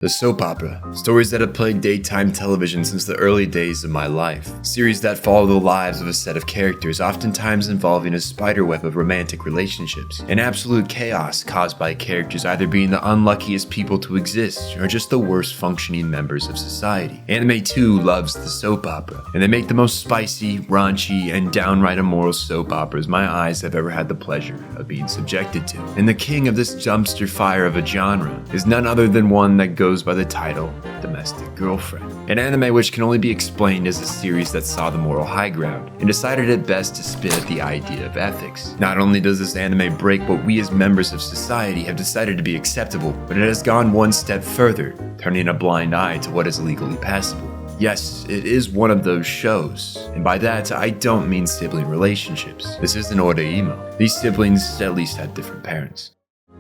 The soap opera, stories that have played daytime television since the early days of my life. Series that follow the lives of a set of characters, oftentimes involving a spiderweb of romantic relationships, and absolute chaos caused by characters either being the unluckiest people to exist or just the worst functioning members of society. Anime too loves the soap opera, and they make the most spicy, raunchy, and downright immoral soap operas my eyes have ever had the pleasure of being subjected to. And the king of this dumpster fire of a genre is none other than one that goes by the title Domestic Girlfriend, an anime which can only be explained as a series that saw the moral high ground and decided at best to spin at the idea of ethics. Not only does this anime break what we as members of society have decided to be acceptable, but it has gone one step further, turning a blind eye to what is legally passable. Yes, it is one of those shows, and by that I don't mean sibling relationships. This isn't Oreimo. These siblings at least had different parents.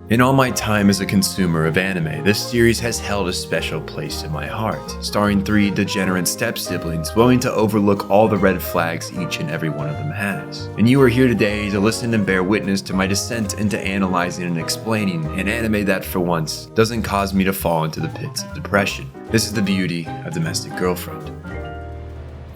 In all my time as a consumer of anime, this series has held a special place in my heart, starring three degenerate step-siblings willing to overlook all the red flags each and every one of them has. And you are here today to listen and bear witness to my descent into analyzing and explaining an anime that, for once, doesn't cause me to fall into the pits of depression. This is the beauty of Domestic Girlfriend.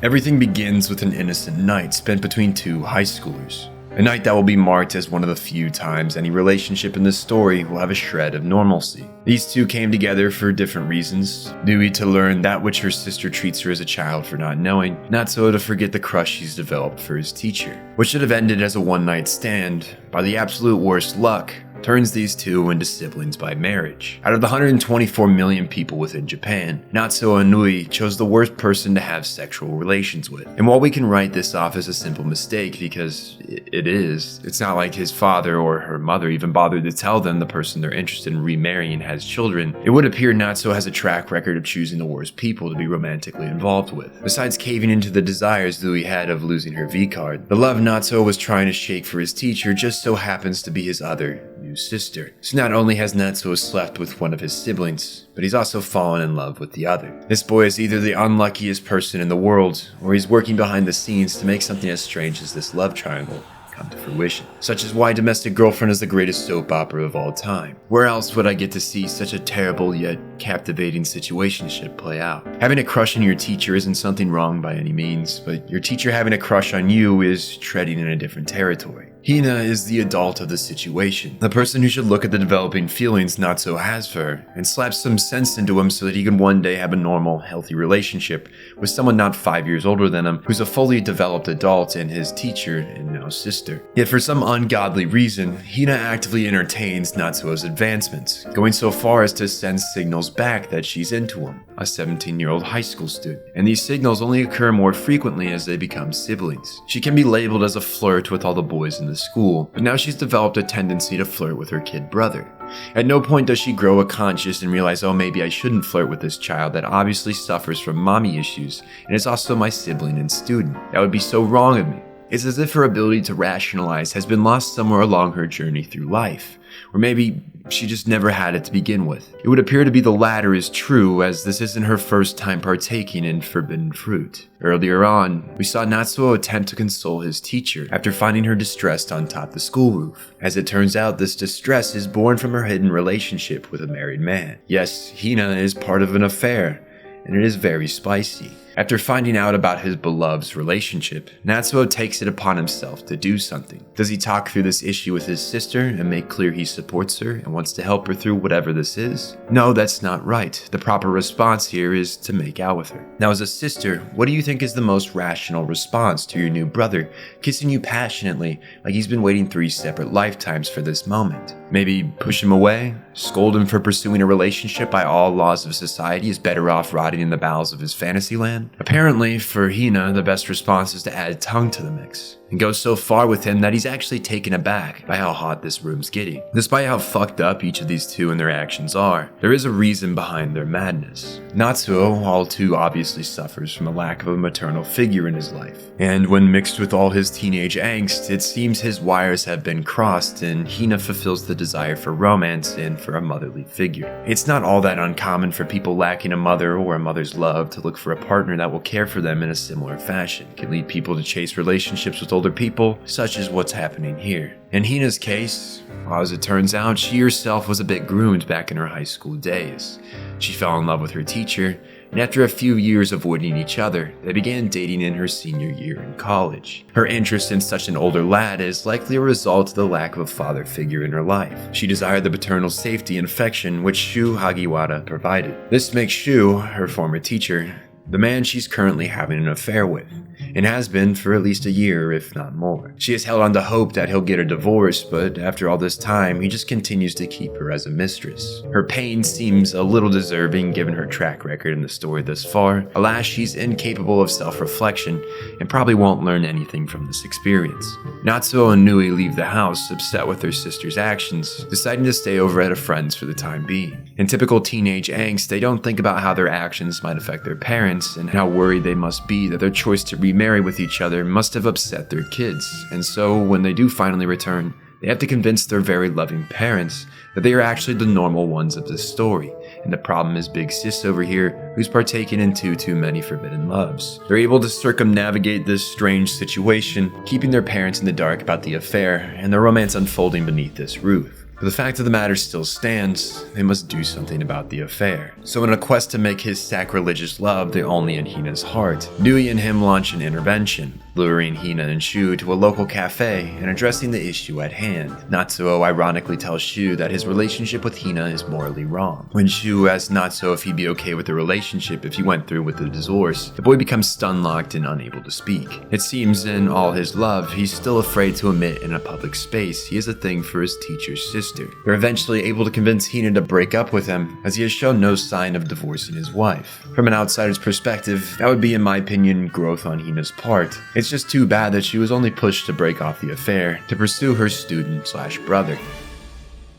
Everything begins with an innocent night spent between two high schoolers. A night that will be marked as one of the few times any relationship in this story will have a shred of normalcy. These two came together for different reasons. Dewey to learn that which her sister treats her as a child for not knowing, Natsuo to forget the crush she's developed for his teacher. What should have ended as a one-night stand, by the absolute worst luck, turns these two into siblings by marriage. Out of the 124 million people within Japan, Natsuo Inui chose the worst person to have sexual relations with. And while we can write this off as a simple mistake, because it is, it's not like his father or her mother even bothered to tell them the person they're interested in remarrying has children, it would appear Natsuo has a track record of choosing the worst people to be romantically involved with. Besides caving into the desires Louis had of losing her V-card, the love Natsuo was trying to shake for his teacher just so happens to be his other new sister. So not only has Natsuo slept with one of his siblings, but he's also fallen in love with the other. This boy is either the unluckiest person in the world, or he's working behind the scenes to make something as strange as this love triangle come to fruition. Such is why Domestic Girlfriend is the greatest soap opera of all time. Where else would I get to see such a terrible yet captivating situationship play out? Having a crush on your teacher isn't something wrong by any means, but your teacher having a crush on you is treading in a different territory. Hina is the adult of the situation, the person who should look at the developing feelings Natsuo has for her and slap some sense into him so that he can one day have a normal, healthy relationship with someone not 5 years older than him who's a fully developed adult and his teacher and now sister. Yet for some ungodly reason, Hina actively entertains Natsuo's advancements, going so far as to send signals back that she's into him, a 17-year-old high school student, and these signals only occur more frequently as they become siblings. She can be labeled as a flirt with all the boys in the school, but now she's developed a tendency to flirt with her kid brother. At no point does she grow a conscience and realize, oh, maybe I shouldn't flirt with this child that obviously suffers from mommy issues and is also my sibling and student. That would be so wrong of me. It's as if her ability to rationalize has been lost somewhere along her journey through life, or maybe she just never had it to begin with. It would appear to be the latter is true, as this isn't her first time partaking in forbidden fruit. Earlier on, we saw Natsuo attempt to console his teacher after finding her distressed on top the school roof. As it turns out, this distress is born from her hidden relationship with a married man. Yes, Hina is part of an affair, and it is very spicy. After finding out about his beloved's relationship, Natsuo takes it upon himself to do something. Does he talk through this issue with his sister and make clear he supports her and wants to help her through whatever this is? No, that's not right. The proper response here is to make out with her. Now, as a sister, what do you think is the most rational response to your new brother kissing you passionately like he's been waiting 3 separate lifetimes for this moment? Maybe push him away? Scold him for pursuing a relationship by all laws of society is better off rotting in the bowels of his fantasy land? Apparently, for Hina, the best response is to add tongue to the mix, and go so far with him that he's actually taken aback by how hot this room's getting. Despite how fucked up each of these two and their actions are, there is a reason behind their madness. Natsuo all too obviously suffers from a lack of a maternal figure in his life, and when mixed with all his teenage angst, it seems his wires have been crossed and Hina fulfills the desire for romance and for a motherly figure. It's not all that uncommon for people lacking a mother or a mother's love to look for a partner that will care for them in a similar fashion. It can lead people to chase relationships with older older people, such as what's happening here. In Hina's case, well, as it turns out, she herself was a bit groomed back in her high school days. She fell in love with her teacher, and after a few years avoiding each other, they began dating in her senior year in college. Her interest in such an older lad is likely a result of the lack of a father figure in her life. She desired the paternal safety and affection which Shu Hagiwara provided. This makes Shu, her former teacher, the man she's currently having an affair with, and has been for at least a year, if not more. She has held on to hope that he'll get a divorce, but after all this time, he just continues to keep her as a mistress. Her pain seems a little deserving given her track record in the story thus far. Alas, she's incapable of self-reflection and probably won't learn anything from this experience. Natsuo and Nui leave the house, upset with their sister's actions, deciding to stay over at a friend's for the time being. In typical teenage angst, they don't think about how their actions might affect their parents and how worried they must be that their choice to remarry with each other must have upset their kids. And so, when they do finally return, they have to convince their very loving parents that they are actually the normal ones of this story, and the problem is Big Sis over here, who's partaken in too many forbidden loves. They're able to circumnavigate this strange situation, keeping their parents in the dark about the affair and the romance unfolding beneath this roof. But the fact of the matter still stands, they must do something about the affair. So in a quest to make his sacrilegious love the only in Hina's heart, Nui and him launch an intervention, luring Hina and Shu to a local cafe and addressing the issue at hand. Natsuo ironically tells Shu that his relationship with Hina is morally wrong. When Shu asks Natsuo if he'd be okay with the relationship if he went through with the divorce, the boy becomes stun-locked and unable to speak. It seems in all his love, he's still afraid to admit in a public space he has a thing for his teacher's sister. They're eventually able to convince Hina to break up with him, as he has shown no sign of divorcing his wife. From an outsider's perspective, that would be, in my opinion, growth on Hina's part. It's just too bad that she was only pushed to break off the affair to pursue her student/brother.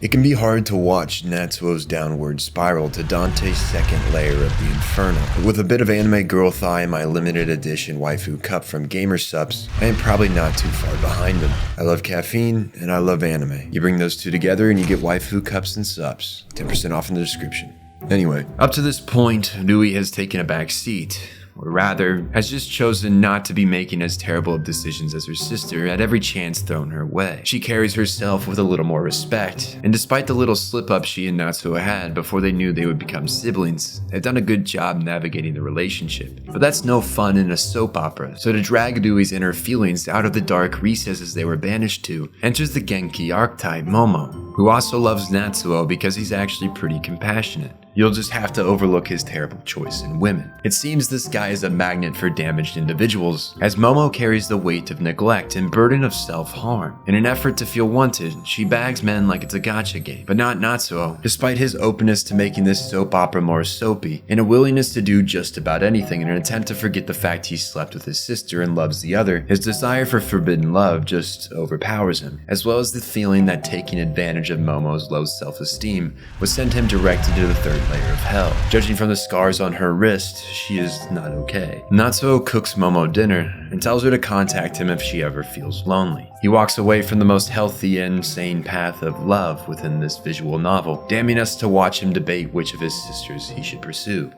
It can be hard to watch Natsuo's downward spiral to Dante's second layer of the Inferno, but with a bit of anime girl thigh in my limited edition waifu cup from Gamer Subs, I am probably not too far behind him. I love caffeine, and I love anime. You bring those two together and you get waifu cups and subs. 10% off in the description. Anyway, up to this point, Nui has taken a back seat. Or rather, has just chosen not to be making as terrible of decisions as her sister at every chance thrown her way. She carries herself with a little more respect, and despite the little slip-up she and Natsuo had before they knew they would become siblings, they've done a good job navigating the relationship. But that's no fun in a soap opera, so to drag Nui's inner feelings out of the dark recesses they were banished to, enters the Genki archetype Momo, who also loves Natsuo because he's actually pretty compassionate. You'll just have to overlook his terrible choice in women. It seems this guy is a magnet for damaged individuals, as Momo carries the weight of neglect and burden of self-harm. In an effort to feel wanted, she bags men like it's a gacha game. But not Natsuo. Despite his openness to making this soap opera more soapy, and a willingness to do just about anything in an attempt to forget the fact he slept with his sister and loves the other, his desire for forbidden love just overpowers him, as well as the feeling that taking advantage of Momo's low self-esteem would send him direct into the third layer of hell. Judging from the scars on her wrist, she is not okay. Natsuo cooks Momo dinner and tells her to contact him if she ever feels lonely. He walks away from the most healthy and sane path of love within this visual novel, damning us to watch him debate which of his sisters he should pursue.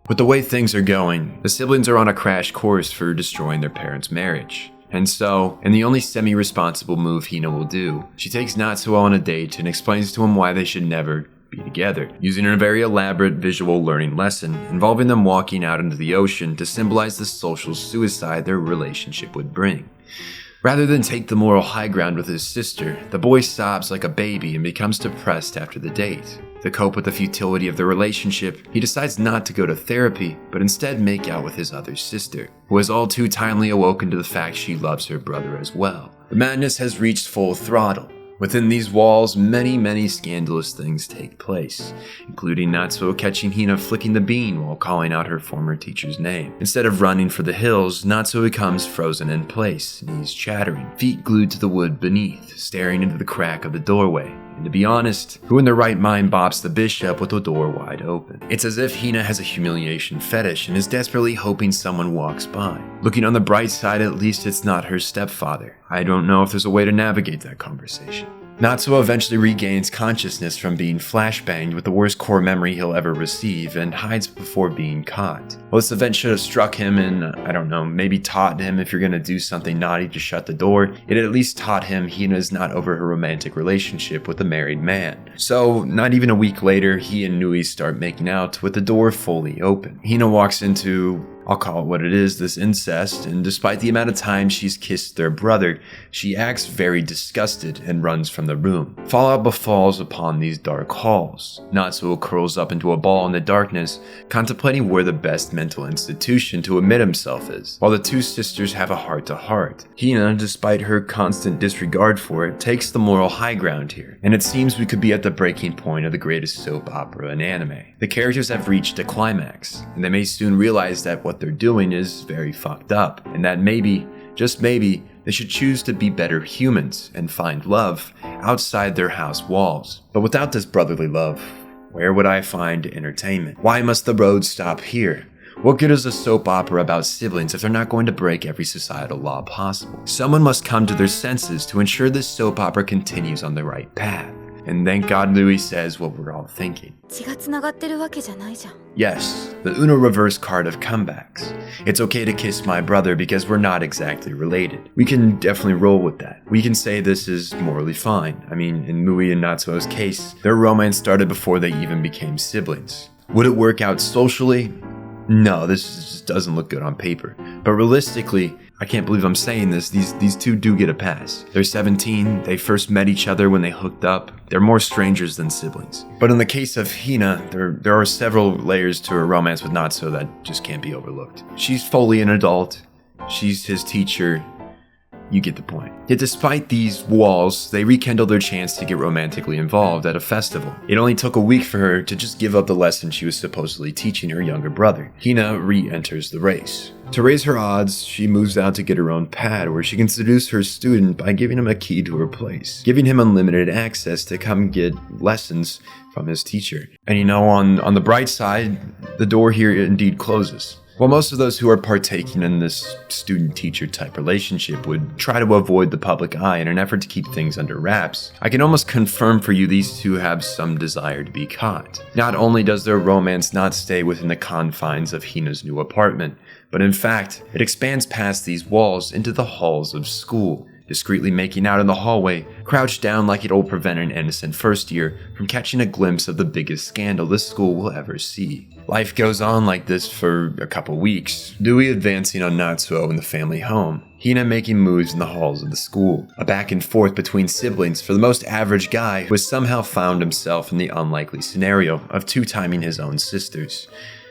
With the way things are going, the siblings are on a crash course for destroying their parents' marriage. And so, in the only semi-responsible move Hina will do, she takes Natsuo on a date and explains to him why they should never be together, using a very elaborate visual learning lesson involving them walking out into the ocean to symbolize the social suicide their relationship would bring. Rather than take the moral high ground with his sister, the boy sobs like a baby and becomes depressed after the date. To cope with the futility of the relationship, he decides not to go to therapy, but instead make out with his other sister, who has all too timely awoken to the fact she loves her brother as well. The madness has reached full throttle. Within these walls, many scandalous things take place, including Natsuo catching Hina flicking the bean while calling out her former teacher's name. Instead of running for the hills, Natsuo becomes frozen in place, knees chattering, feet glued to the wood beneath, staring into the crack of the doorway. And to be honest, who in their right mind bops the bishop with the door wide open? It's as if Hina has a humiliation fetish and is desperately hoping someone walks by. Looking on the bright side, at least it's not her stepfather. I don't know if there's a way to navigate that conversation. Natsuo eventually regains consciousness from being flashbanged with the worst core memory he'll ever receive and hides before being caught. Well, this event should have struck him and, I don't know, maybe taught him if you're gonna do something naughty to shut the door, it at least taught him Hina is not over her romantic relationship with a married man. So, not even a week later, he and Nui start making out with the door fully open. Hina walks into, I'll call it what it is, this incest, and despite the amount of time she's kissed their brother, she acts very disgusted and runs from the room. Fallout befalls upon these dark halls. Natsuo curls up into a ball in the darkness, contemplating where the best mental institution to admit himself is, while the two sisters have a heart-to-heart. Hina, despite her constant disregard for it, takes the moral high ground here, and it seems we could be at the breaking point of the greatest soap opera in anime. The characters have reached a climax, and they may soon realize that what they're doing is very fucked up, and that maybe, just maybe, they should choose to be better humans and find love outside their house walls. But without this brotherly love, where would I find entertainment? Why must the road stop here? What good is a soap opera about siblings if they're not going to break every societal law possible? Someone must come to their senses to ensure this soap opera continues on the right path. And thank God Louis says what we're all thinking. Yes, the Uno reverse card of comebacks. It's okay to kiss my brother because we're not exactly related. We can definitely roll with that. We can say this is morally fine. I mean, in Mui and Natsuo's case, their romance started before they even became siblings. Would it work out socially? No, this just doesn't look good on paper. But realistically, I can't believe I'm saying this, these two do get a pass. They're 17, they first met each other when they hooked up, they're more strangers than siblings. But in the case of Hina, there are several layers to her romance with Natsuo that just can't be overlooked. She's fully an adult, she's his teacher, you get the point. Yet despite these walls, they rekindle their chance to get romantically involved at a festival. It only took a week for her to just give up the lesson she was supposedly teaching her younger brother. Hina re-enters the race. To raise her odds, she moves out to get her own pad where she can seduce her student by giving him a key to her place, giving him unlimited access to come get lessons from his teacher. And you know, on the bright side, the door here indeed closes. While most of those who are partaking in this student-teacher type relationship would try to avoid the public eye in an effort to keep things under wraps, I can almost confirm for you these two have some desire to be caught. Not only does their romance not stay within the confines of Hina's new apartment, but in fact, it expands past these walls into the halls of school. Discreetly making out in the hallway, crouched down like it'll prevent an innocent first year from catching a glimpse of the biggest scandal this school will ever see. Life goes on like this for a couple weeks, Dewey advancing on Natsuo in the family home, Hina making moves in the halls of the school, a back and forth between siblings for the most average guy who has somehow found himself in the unlikely scenario of two-timing his own sisters.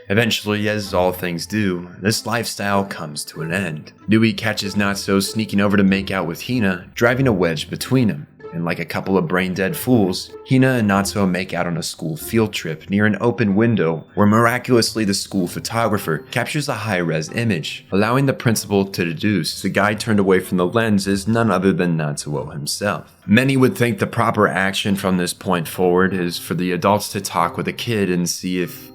Eventually, as all things do, this lifestyle comes to an end. Dewey catches Natsuo sneaking over to make out with Hina, driving a wedge between them. And like a couple of brain-dead fools, Hina and Natsuo make out on a school field trip near an open window where miraculously the school photographer captures a high-res image, allowing the principal to deduce the guy turned away from the lens is none other than Natsuo himself. Many would think the proper action from this point forward is for the adults to talk with the kid and see if,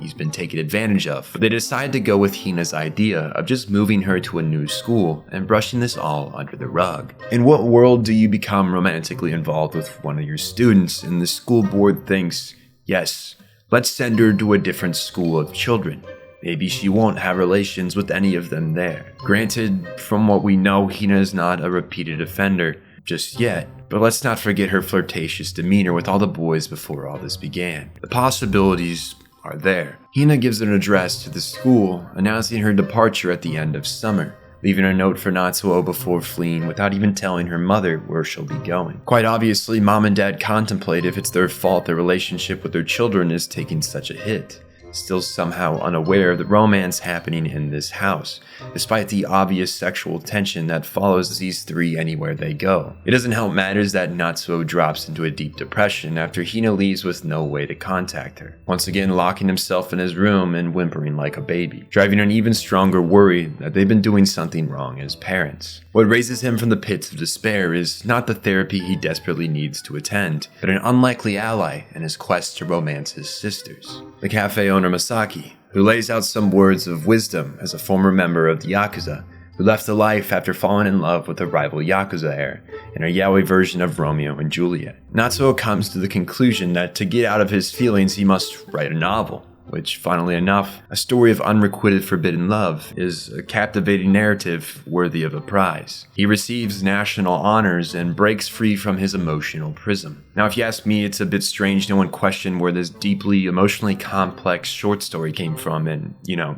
he's been taken advantage of. But they decide to go with Hina's idea of just moving her to a new school and brushing this all under the rug. In what world do you become romantically involved with one of your students and the school board thinks, yes, let's send her to a different school of children. Maybe she won't have relations with any of them there. Granted, from what we know, Hina is not a repeated offender just yet, but let's not forget her flirtatious demeanor with all the boys before all this began. The possibilities are there. Hina gives an address to the school, announcing her departure at the end of summer, leaving a note for Natsuo before fleeing without even telling her mother where she'll be going. Quite obviously, mom and dad contemplate if it's their fault their relationship with their children is taking such a hit, still somehow unaware of the romance happening in this house, despite the obvious sexual tension that follows these three anywhere they go. It doesn't help matters that Natsuo drops into a deep depression after Hina leaves with no way to contact her, once again locking himself in his room and whimpering like a baby, driving an even stronger worry that they've been doing something wrong as parents. What raises him from the pits of despair is not the therapy he desperately needs to attend, but an unlikely ally in his quest to romance his sisters. The cafe owner Masaki, who lays out some words of wisdom as a former member of the Yakuza, who left the life after falling in love with a rival Yakuza heir in a yaoi version of Romeo and Juliet. Natsuo comes to the conclusion that to get out of his feelings he must write a novel, which, funnily enough, a story of unrequited forbidden love, is a captivating narrative worthy of a prize. He receives national honors and breaks free from his emotional prison. Now, if you ask me, it's a bit strange no one questioned where this deeply emotionally complex short story came from and,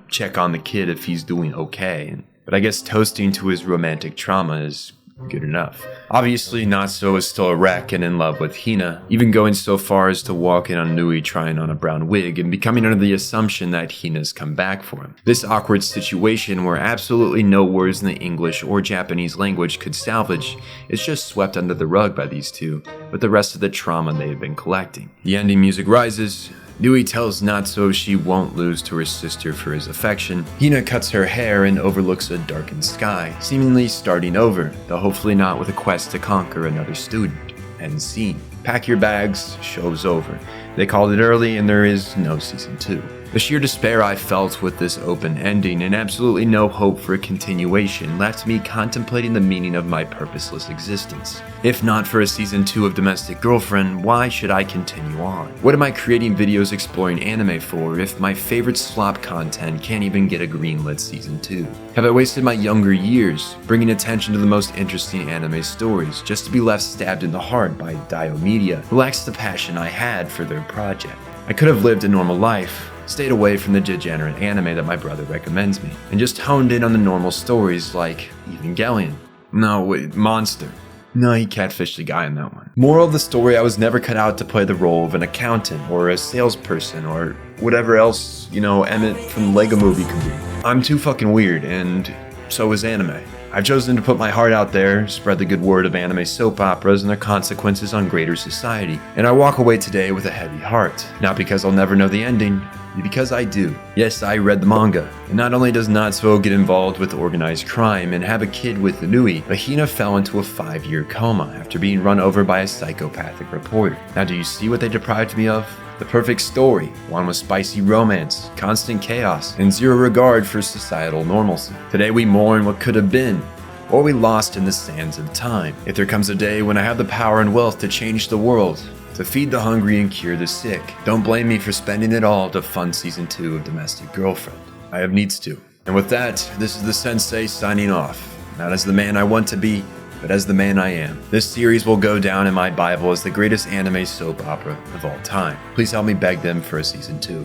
check on the kid if he's doing okay. But I guess toasting to his romantic trauma is good enough. Obviously, Natsuo is still a wreck and in love with Hina, even going so far as to walk in on Nui trying on a brown wig and becoming under the assumption that Hina's come back for him. This awkward situation where absolutely no words in the English or Japanese language could salvage is just swept under the rug by these two, with the rest of the trauma they have been collecting. The ending music rises. Nui tells Natsuo she won't lose to her sister for his affection. Hina cuts her hair and overlooks a darkened sky, seemingly starting over, though hopefully not with a quest to conquer another student. End scene. Pack your bags, show's over. They called it early and there is no season 2. The sheer despair I felt with this open ending and absolutely no hope for a continuation left me contemplating the meaning of my purposeless existence. If not for a season 2 of Domestic Girlfriend, why should I continue on? What am I creating videos exploring anime for if my favorite slop content can't even get a greenlit season 2? Have I wasted my younger years bringing attention to the most interesting anime stories just to be left stabbed in the heart by Dio Media, who lacks the passion I had for their project? I could have lived a normal life, stayed away from the degenerate anime that my brother recommends me, and just honed in on the normal stories like Evangelion. No, wait, Monster. No, he catfished the guy in that one. Moral of the story, I was never cut out to play the role of an accountant or a salesperson or whatever else, Emmett from the Lego Movie could be. I'm too fucking weird, and so is anime. I've chosen to put my heart out there, spread the good word of anime soap operas and their consequences on greater society, and I walk away today with a heavy heart. Not because I'll never know the ending, because I do. Yes, I read the manga, and not only does Natsuo get involved with organized crime and have a kid with Nui, but Hina fell into a 5-year coma after being run over by a psychopathic reporter. Now do you see what they deprived me of? The perfect story, one with spicy romance, constant chaos, and zero regard for societal normalcy. Today we mourn what could have been, or we lost in the sands of time. If there comes a day when I have the power and wealth to change the world, to feed the hungry and cure the sick, don't blame me for spending it all to fund season 2 of Domestic Girlfriend. I have needs to. And with that, this is the Sensei signing off. Not as the man I want to be, but as the man I am. This series will go down in my Bible as the greatest anime soap opera of all time. Please help me beg them for a season 2.